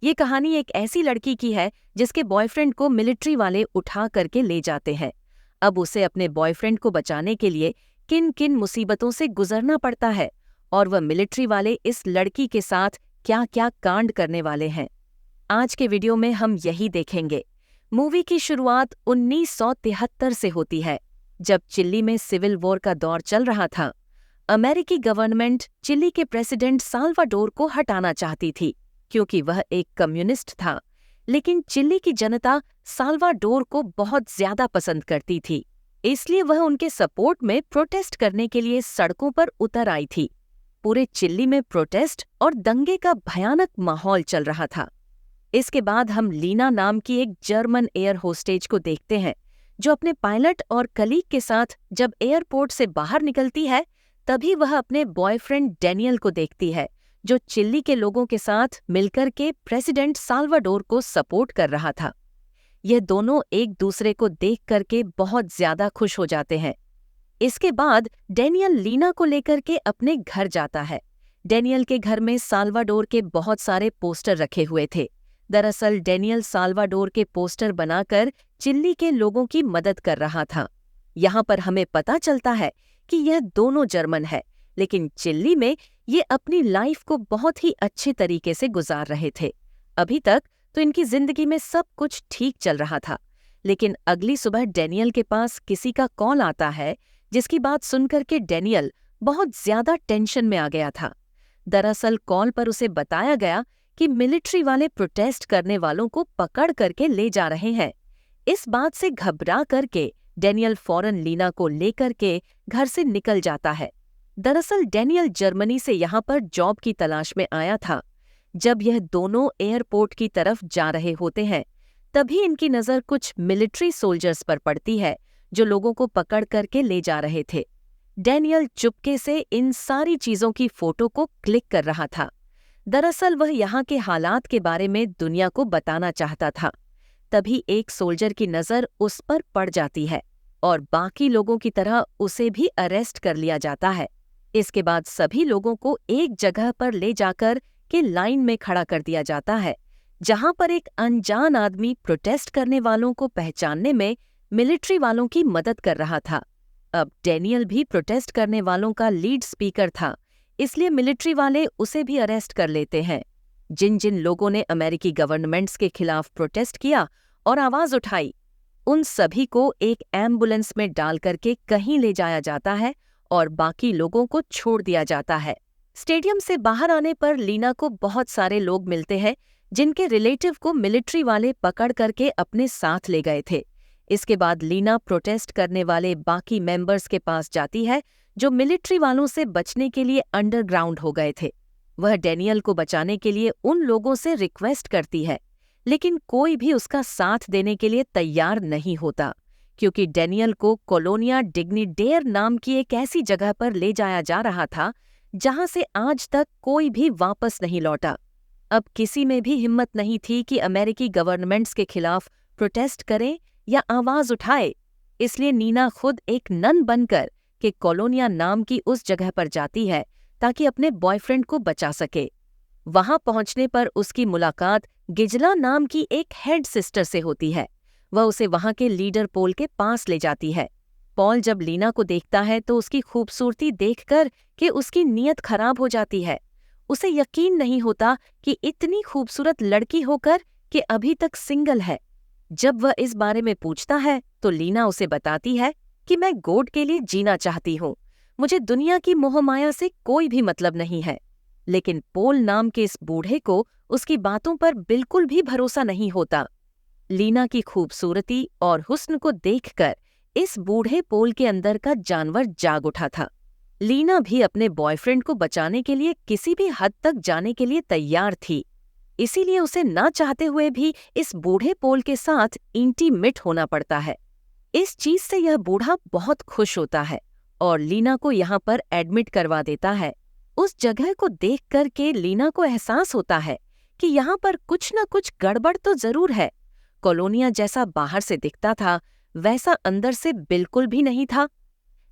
ये कहानी एक ऐसी लड़की की है जिसके बॉयफ्रेंड को मिलिट्री वाले उठा करके ले जाते हैं। अब उसे अपने बॉयफ्रेंड को बचाने के लिए किन किन मुसीबतों से गुजरना पड़ता है और वह मिलिट्री वाले इस लड़की के साथ क्या क्या कांड करने वाले हैं। आज के वीडियो में हम यही देखेंगे। मूवी की शुरुआत 1973 से होती है, जब चिली में सिविल वॉर का दौर चल रहा था। अमेरिकी गवर्नमेंट चिली के प्रेसिडेंट साल्वाडोर को हटाना चाहती थी क्योंकि वह एक कम्युनिस्ट था, लेकिन चिली की जनता साल्वाडोर को बहुत ज्यादा पसंद करती थी, इसलिए वह उनके सपोर्ट में प्रोटेस्ट करने के लिए सड़कों पर उतर आई थी। पूरे चिली में प्रोटेस्ट और दंगे का भयानक माहौल चल रहा था। इसके बाद हम लीना नाम की एक जर्मन एयर होस्टेज को देखते हैं, जो अपने पायलट और कलीग के साथ जब एयरपोर्ट से बाहर निकलती है, तभी वह अपने बॉयफ्रेंड डैनियल को देखती है, जो चिली के लोगों के साथ मिलकर के प्रेसिडेंट साल्वाडोर को सपोर्ट कर रहा था। यह दोनों एक दूसरे को देख करके बहुत ज्यादा खुश हो जाते हैं। इसके बाद डैनियल लीना को लेकर के अपने घर जाता है। डैनियल के घर में साल्वाडोर के बहुत सारे पोस्टर रखे हुए थे। दरअसल डैनियल साल्वाडोर के पोस्टर बनाकर चिली के लोगों की मदद कर रहा था। यहाँ पर हमें पता चलता है कि यह दोनों जर्मन है, लेकिन चिली में ये अपनी लाइफ को बहुत ही अच्छे तरीके से गुजार रहे थे। अभी तक तो इनकी जिंदगी में सब कुछ ठीक चल रहा था, लेकिन अगली सुबह डैनियल के पास किसी का कॉल आता है, जिसकी बात सुनकर के डैनियल बहुत ज्यादा टेंशन में आ गया था। दरअसल कॉल पर उसे बताया गया कि मिलिट्री वाले प्रोटेस्ट करने वालों को पकड़ करके ले जा रहे हैं। इस बात से घबरा करके डैनियल फौरन लीना को लेकर के घर से निकल जाता है। दरअसल डैनियल जर्मनी से यहाँ पर जॉब की तलाश में आया था। जब यह दोनों एयरपोर्ट की तरफ जा रहे होते हैं, तभी इनकी नज़र कुछ मिलिट्री सोल्जर्स पर पड़ती है, जो लोगों को पकड़ करके ले जा रहे थे। डैनियल चुपके से इन सारी चीज़ों की फोटो को क्लिक कर रहा था। दरअसल वह यहाँ के हालात के बारे में दुनिया को बताना चाहता था। तभी एक सोल्जर की नज़र उस पर पड़ जाती है और बाकी लोगों की तरह उसे भी अरेस्ट कर लिया जाता है। इसके बाद सभी लोगों को एक जगह पर ले जाकर के लाइन में खड़ा कर दिया जाता है, जहां पर एक अनजान आदमी प्रोटेस्ट करने वालों को पहचानने में मिलिट्री वालों की मदद कर रहा था। अब डैनियल भी प्रोटेस्ट करने वालों का लीड स्पीकर था, इसलिए मिलिट्री वाले उसे भी अरेस्ट कर लेते हैं। जिन जिन लोगों ने अमेरिकी गवर्नमेंट्स के खिलाफ प्रोटेस्ट किया और आवाज उठाई, उन सभी को एक एम्बुलेंस में डाल करके कहीं ले जाया जाता है और बाकी लोगों को छोड़ दिया जाता है। स्टेडियम से बाहर आने पर लीना को बहुत सारे लोग मिलते हैं, जिनके रिलेटिव को मिलिट्री वाले पकड़ करके अपने साथ ले गए थे। इसके बाद लीना प्रोटेस्ट करने वाले बाकी मेंबर्स के पास जाती है, जो मिलिट्री वालों से बचने के लिए अंडरग्राउंड हो गए थे। वह डैनियल को बचाने के लिए उन लोगों से रिक्वेस्ट करती है, लेकिन कोई भी उसका साथ देने के लिए तैयार नहीं होता, क्योंकि डैनियल को कोलोनिया डिग्निडेयर नाम की एक ऐसी जगह पर ले जाया जा रहा था, जहां से आज तक कोई भी वापस नहीं लौटा। अब किसी में भी हिम्मत नहीं थी कि अमेरिकी गवर्नमेंट्स के खिलाफ प्रोटेस्ट करे या आवाज उठाए, इसलिए नीना खुद एक नन बनकर के कोलोनिया नाम की उस जगह पर जाती है ताकि अपने बॉयफ्रेंड को बचा सके। वहां पहुंचने पर उसकी मुलाकात गिजला नाम की एक हेड सिस्टर से होती है। वह उसे वहां के लीडर पोल के पास ले जाती है। पॉल जब लीना को देखता है तो उसकी खूबसूरती देखकर कि उसकी नीयत खराब हो जाती है। उसे यकीन नहीं होता कि इतनी खूबसूरत लड़की होकर कि अभी तक सिंगल है। जब वह इस बारे में पूछता है तो लीना उसे बताती है कि मैं गॉड के लिए जीना चाहती हूँ, मुझे दुनिया की मोहमाया से कोई भी मतलब नहीं है। लेकिन पोल नाम के इस बूढ़े को उसकी बातों पर बिल्कुल भी भरोसा नहीं होता। लीना की खूबसूरती और हुस्न को देखकर इस बूढ़े पोल के अंदर का जानवर जाग उठा था। लीना भी अपने बॉयफ्रेंड को बचाने के लिए किसी भी हद तक जाने के लिए तैयार थी, इसीलिए उसे ना चाहते हुए भी इस बूढ़े पोल के साथ इंटीमेट होना पड़ता है। इस चीज से यह बूढ़ा बहुत खुश होता है और लीना को यहाँ पर एडमिट करवा देता है। उस जगह को देख कर के लीना को एहसास होता है कि यहाँ पर कुछ न कुछ गड़बड़ तो जरूर है। कॉलोनिया जैसा बाहर से दिखता था, वैसा अंदर से बिल्कुल भी नहीं था।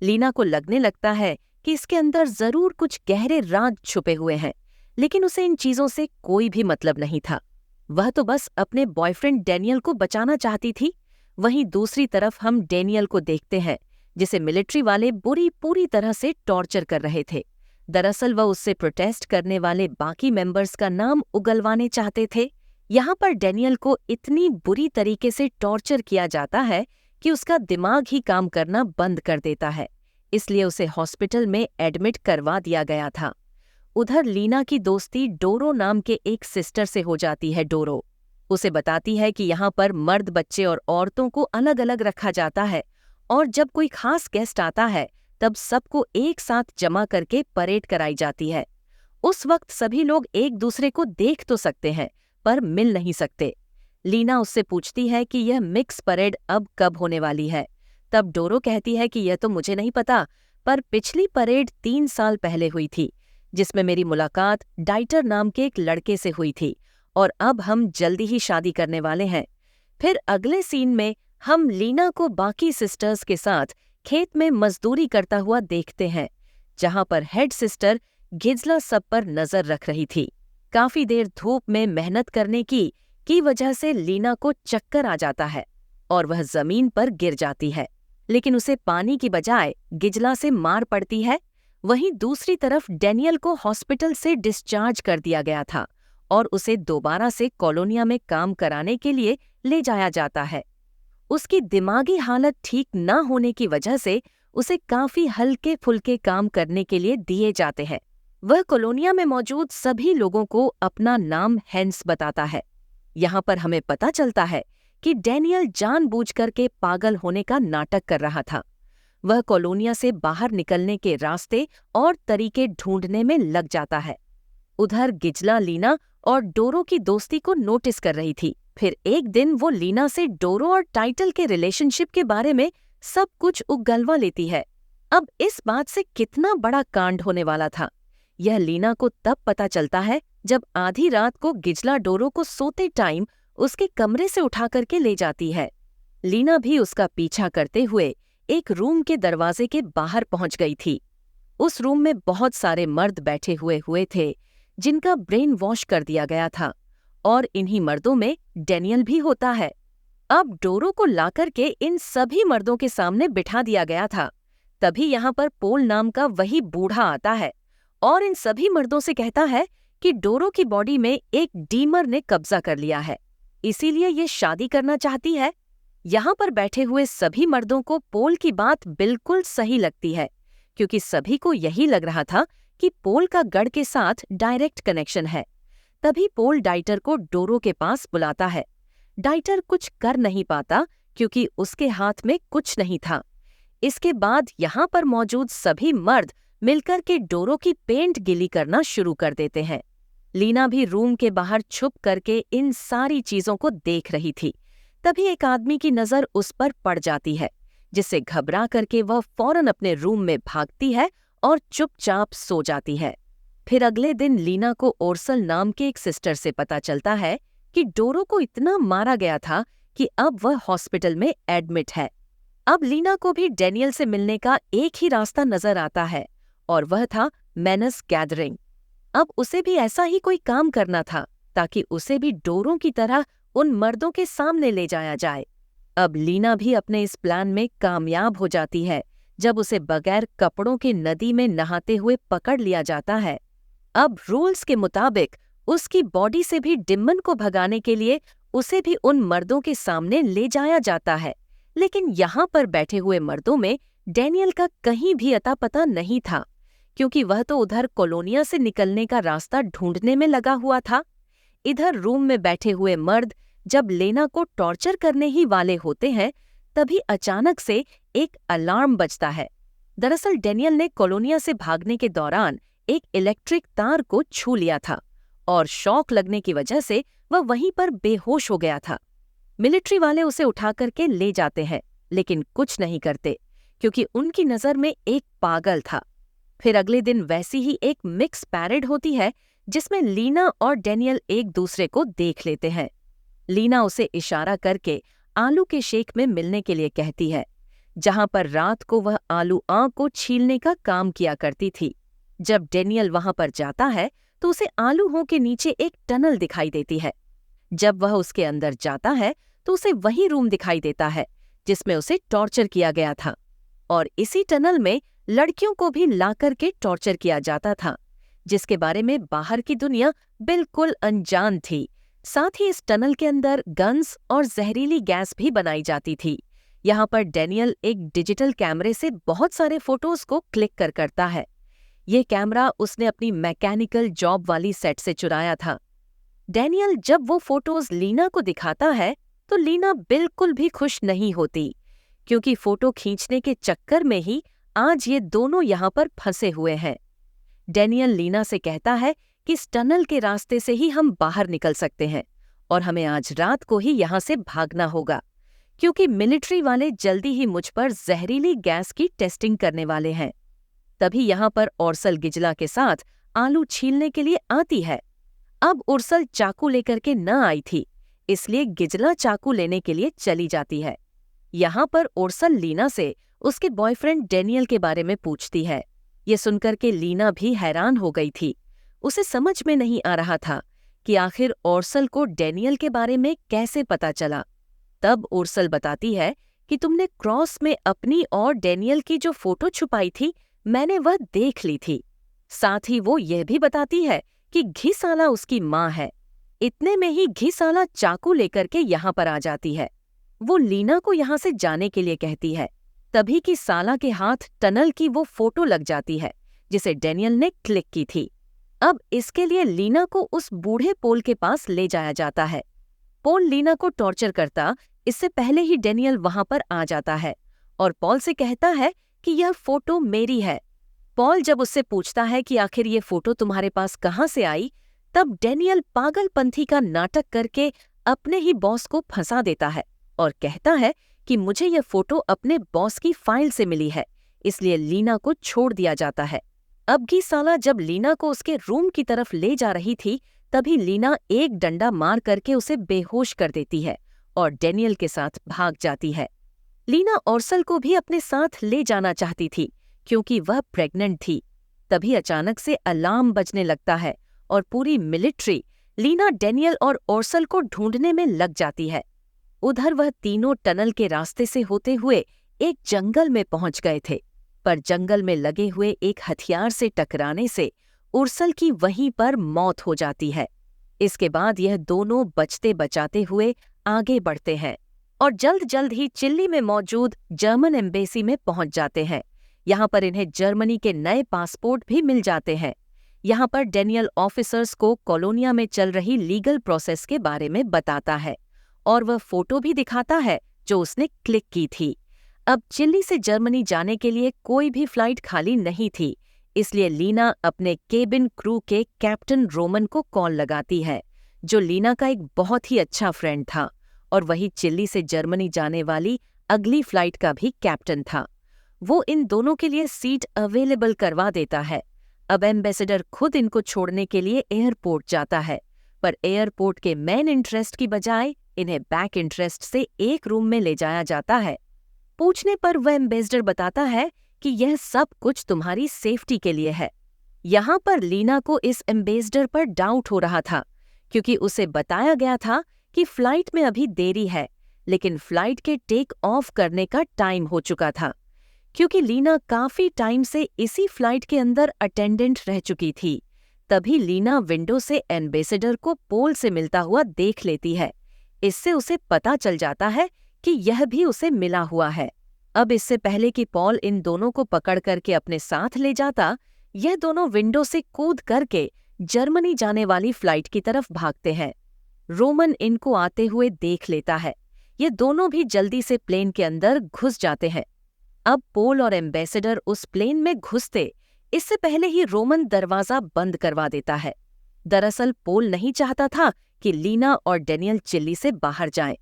लीना को लगने लगता है कि इसके अंदर जरूर कुछ गहरे राज छुपे हुए हैं, लेकिन उसे इन चीजों से कोई भी मतलब नहीं था। वह तो बस अपने बॉयफ्रेंड डैनियल को बचाना चाहती थी। वहीं दूसरी तरफ हम डैनियल को देखते हैं, जिसे मिलिट्री वाले पूरी तरह से टॉर्चर कर रहे थे। दरअसल वह उससे प्रोटेस्ट करने वाले बाकी मेंबर्स का नाम उगलवाने चाहते थे। यहाँ पर डैनियल को इतनी बुरी तरीके से टॉर्चर किया जाता है कि उसका दिमाग ही काम करना बंद कर देता है, इसलिए उसे हॉस्पिटल में एडमिट करवा दिया गया था। उधर लीना की दोस्ती डोरो नाम के एक सिस्टर से हो जाती है। डोरो उसे बताती है कि यहाँ पर मर्द, बच्चे और औरतों को अलग अलग रखा जाता है और जब कोई खास गेस्ट आता है तब सबको एक साथ जमा करके परेड कराई जाती है। उस वक्त सभी लोग एक दूसरे को देख तो सकते हैं पर मिल नहीं सकते। लीना उससे पूछती है कि यह मिक्स परेड अब कब होने वाली है। तब डोरो कहती है कि यह तो मुझे नहीं पता, पर पिछली परेड 3 साल पहले हुई थी, जिसमें मेरी मुलाकात डाइटर नाम के एक लड़के से हुई थी और अब हम जल्दी ही शादी करने वाले हैं। फिर अगले सीन में हम लीना को बाकी सिस्टर्स के साथ खेत में मजदूरी करता हुआ देखते हैं, जहां पर हेड सिस्टर गिजला सब पर नजर रख रही थी। काफी देर धूप में मेहनत करने की वजह से लीना को चक्कर आ जाता है और वह जमीन पर गिर जाती है, लेकिन उसे पानी की बजाय गिजला से मार पड़ती है। वहीं दूसरी तरफ डैनियल को हॉस्पिटल से डिस्चार्ज कर दिया गया था और उसे दोबारा से कॉलोनिया में काम कराने के लिए ले जाया जाता है। उसकी दिमागी हालत ठीक न होने की वजह से उसे काफी हल्के फुल्के काम करने के लिए दिए जाते हैं। वह कॉलोनिया में मौजूद सभी लोगों को अपना नाम हैंस बताता है। यहाँ पर हमें पता चलता है कि डैनियल जानबूझकर के पागल होने का नाटक कर रहा था। वह कॉलोनिया से बाहर निकलने के रास्ते और तरीके ढूंढने में लग जाता है। उधर गिजला लीना और डोरो की दोस्ती को नोटिस कर रही थी। फिर एक दिन वो लीना से डोरो और टाइटल के रिलेशनशिप के बारे में सब कुछ उगलवा लेती है। अब इस बात से कितना बड़ा कांड होने वाला था, यह लीना को तब पता चलता है जब आधी रात को गिजला डोरो को सोते टाइम उसके कमरे से उठा करके ले जाती है। लीना भी उसका पीछा करते हुए एक रूम के दरवाजे के बाहर पहुंच गई थी। उस रूम में बहुत सारे मर्द बैठे हुए थे जिनका ब्रेन वॉश कर दिया गया था और इन्हीं मर्दों में डैनियल भी होता है। अब डोरो को लाकर के इन सभी मर्दों के सामने बिठा दिया गया था। तभी यहाँ पर पोल नाम का वही बूढ़ा आता है और इन सभी मर्दों से कहता है कि डोरो की बॉडी में एक डीमर ने कब्जा कर लिया है, इसीलिए ये शादी करना चाहती है। यहाँ पर बैठे हुए सभी मर्दों को पोल की बात बिल्कुल सही लगती है, क्योंकि सभी को यही लग रहा था कि पोल का गढ़ के साथ डायरेक्ट कनेक्शन है। तभी पोल डाइटर को डोरो के पास बुलाता है। डाइटर कुछ कर नहीं पाता क्योंकि उसके हाथ में कुछ नहीं था। इसके बाद यहाँ पर मौजूद सभी मर्द मिलकर के डोरो की पेंट गिली करना शुरू कर देते हैं। लीना भी रूम के बाहर छुप करके इन सारी चीजों को देख रही थी। तभी एक आदमी की नजर उस पर पड़ जाती है, जिससे घबरा करके वह फौरन अपने रूम में भागती है और चुपचाप सो जाती है। फिर अगले दिन लीना को ओर्सल नाम के एक सिस्टर से पता चलता है कि डोरो को इतना मारा गया था कि अब वह हॉस्पिटल में एडमिट है। अब लीना को भी डैनियल से मिलने का एक ही रास्ता नजर आता है और वह था मैनस गैदरिंग। अब उसे भी ऐसा ही कोई काम करना था ताकि उसे भी डोरो की तरह उन मर्दों के सामने ले जाया जाए। अब लीना भी अपने इस प्लान में कामयाब हो जाती है जब उसे बगैर कपड़ों के नदी में नहाते हुए पकड़ लिया जाता है। अब रूल्स के मुताबिक उसकी बॉडी से भी डिम्मन को भगाने के लिए उसे भी उन मर्दों के सामने ले जाया जाता है, लेकिन यहाँ पर बैठे हुए मर्दों में डैनियल का कहीं भी अता पता नहीं था, क्योंकि वह तो उधर कॉलोनिया से निकलने का रास्ता ढूंढने में लगा हुआ था। इधर रूम में बैठे हुए मर्द जब लेना को टॉर्चर करने ही वाले होते हैं, तभी अचानक से एक अलार्म बजता है। दरअसल डैनियल ने कॉलोनिया से भागने के दौरान एक इलेक्ट्रिक तार को छू लिया था और शॉक लगने की वजह से वह वहीं पर बेहोश हो गया था। मिलिट्री वाले उसे उठा करके ले जाते हैं, लेकिन कुछ नहीं करते क्योंकि उनकी नज़र में एक पागल था। फिर अगले दिन वैसी ही एक मिक्स पैरेड होती है जिसमें लीना और डैनियल एक दूसरे को देख लेते हैं। लीना उसे इशारा करके आलू के शेक में मिलने के लिए कहती है, जहां पर रात को वह आलू आंख को छीलने का काम किया करती थी। जब डैनियल वहां पर जाता है तो उसे आलू हो के नीचे एक टनल दिखाई देती है। जब वह उसके अंदर जाता है तो उसे वही रूम दिखाई देता है जिसमें उसे टॉर्चर किया गया था, और इसी टनल में लड़कियों को भी लाकर के टॉर्चर किया जाता था, जिसके बारे में बाहर की दुनिया बिल्कुल अनजान थी। साथ ही इस टनल के अंदर गन्स और जहरीली गैस भी बनाई जाती थी। यहाँ पर डैनियल एक डिजिटल कैमरे से बहुत सारे फोटोज को क्लिक करता है। ये कैमरा उसने अपनी मैकेनिकल जॉब वाली सेट से चुराया था। डैनियल जब वो फोटोज लीना को दिखाता है तो लीना बिल्कुल भी खुश नहीं होती, क्योंकि फोटो खींचने के चक्कर में ही आज ये दोनों यहाँ पर फंसे हुए हैं। डैनियल लीना से कहता है कि इस टनल के रास्ते से ही हम बाहर निकल सकते हैं और हमें आज रात को ही यहाँ से भागना होगा, क्योंकि मिलिट्री वाले जल्दी ही मुझ पर जहरीली गैस की टेस्टिंग करने वाले हैं। तभी यहाँ पर उर्सल गिजला के साथ आलू छीलने के लिए आती है। अब उर्सल चाकू लेकर के न आई थी, इसलिए गिजला चाकू लेने के लिए चली जाती है। यहाँ पर उर्सल लीना से उसके बॉयफ्रेंड डैनियल के बारे में पूछती है। ये सुनकर के लीना भी हैरान हो गई थी। उसे समझ में नहीं आ रहा था कि आखिर उर्सल को डैनियल के बारे में कैसे पता चला। तब उर्सल बताती है कि तुमने क्रॉस में अपनी और डैनियल की जो फोटो छुपाई थी, मैंने वह देख ली थी। साथ ही वो यह भी बताती है कि घिसाला उसकी माँ है। इतने में ही घिसाला चाकू लेकर के यहाँ पर आ जाती है। वो लीना को यहाँ से जाने के लिए कहती है। तभी कि साला के हाथ टनल की वो फोटो लग जाती है जिसे डैनियल ने क्लिक की थी। अब इसके लिए लीना को उस बूढ़े पोल के पास ले जाया जाता है। पोल लीना को टॉर्चर करता इससे पहले ही डैनियल वहां पर आ जाता है और पॉल से कहता है कि यह फोटो मेरी है। पॉल जब उससे पूछता है कि आखिर ये फोटो तुम्हारे पास कहाँ से आई, तब डैनियल पागलपंथी का नाटक करके अपने ही बॉस को फंसा देता है और कहता है कि मुझे यह फोटो अपने बॉस की फाइल से मिली है, इसलिए लीना को छोड़ दिया जाता है। अब घिसाला जब लीना को उसके रूम की तरफ ले जा रही थी, तभी लीना एक डंडा मार करके उसे बेहोश कर देती है और डैनियल के साथ भाग जाती है। लीना उर्सल को भी अपने साथ ले जाना चाहती थी क्योंकि वह प्रेग्नेंट थी। तभी अचानक से अलार्म बजने लगता है और पूरी मिलिट्री लीना, डैनियल और उर्सल को ढूंढने में लग जाती है। उधर वह तीनों टनल के रास्ते से होते हुए एक जंगल में पहुंच गए थे, पर जंगल में लगे हुए एक हथियार से टकराने से उर्सल की वहीं पर मौत हो जाती है। इसके बाद यह दोनों बचते बचाते हुए आगे बढ़ते हैं और जल्द ही चिल्ली में मौजूद जर्मन एम्बेसी में पहुंच जाते हैं। यहाँ पर इन्हें जर्मनी के नए पासपोर्ट भी मिल जाते हैं। यहाँ पर डैनियल ऑफिसर्स को कॉलोनिया में चल रही लीगल प्रोसेस के बारे में बताता है और वह फोटो भी दिखाता है जो उसने क्लिक की थी। अब चिल्ली से जर्मनी जाने के लिए कोई भी फ्लाइट खाली नहीं थी, इसलिए लीना अपने केबिन क्रू के कैप्टन रोमन को कॉल लगाती है, जो लीना का एक बहुत ही अच्छा फ्रेंड था और वही चिल्ली से जर्मनी जाने वाली अगली फ्लाइट का भी कैप्टन था। वो इन दोनों के लिए सीट अवेलेबल करवा देता है। अब एम्बेसडर खुद इनको छोड़ने के लिए एयरपोर्ट जाता है, पर एयरपोर्ट के मेन इंटरेस्ट की बजाय इन्हें बैक इंटरेस्ट से एक रूम में ले जाया जाता है। पूछने पर वह एम्बेसडर बताता है कि यह सब कुछ तुम्हारी सेफ्टी के लिए है। यहाँ पर लीना को इस एम्बेसडर पर डाउट हो रहा था, क्योंकि उसे बताया गया था कि फ्लाइट में अभी देरी है, लेकिन फ्लाइट के टेक ऑफ करने का टाइम हो चुका था। क्योंकि लीना काफी टाइम से इसी फ्लाइट के अंदर अटेंडेंट रह चुकी थी, तभी लीना विंडो से एम्बेसडर को पोल से मिलता हुआ देख लेती है। इससे उसे पता चल जाता है कि यह भी उसे मिला हुआ है। अब इससे पहले कि पॉल इन दोनों को पकड़ करके अपने साथ ले जाता, यह दोनों विंडो से कूद करके जर्मनी जाने वाली फ्लाइट की तरफ भागते हैं। रोमन इनको आते हुए देख लेता है। ये दोनों भी जल्दी से प्लेन के अंदर घुस जाते हैं। अब पोल और एम्बेसडर उस प्लेन में घुसते इससे पहले ही रोमन दरवाजा बंद करवा देता है। दरअसल पोल नहीं चाहता था कि लीना और डैनियल चिल्ली से बाहर जाएं,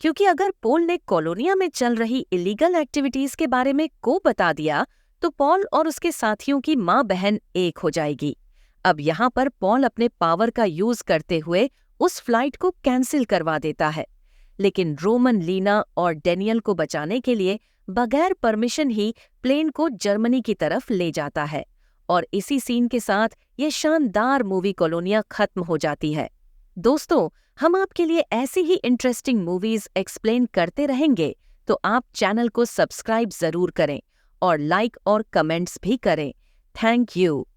क्योंकि अगर पोल ने कॉलोनिया में चल रही इलीगल एक्टिविटीज के बारे में को बता दिया तो पॉल और उसके साथियों की माँ बहन एक हो जाएगी। अब यहाँ पर पॉल अपने पावर का यूज करते हुए उस फ्लाइट को कैंसिल करवा देता है, लेकिन रोमन लीना और डैनियल को बचाने के लिए बगैर परमिशन ही प्लेन को जर्मनी की तरफ ले जाता है और इसी सीन के साथ ये शानदार मूवी कॉलोनिया खत्म हो जाती है। दोस्तों, हम आपके लिए ऐसी ही इंटरेस्टिंग मूवीज एक्सप्लेन करते रहेंगे, तो आप चैनल को सब्सक्राइब जरूर करें और लाइक और कमेंट्स भी करें। Thank you.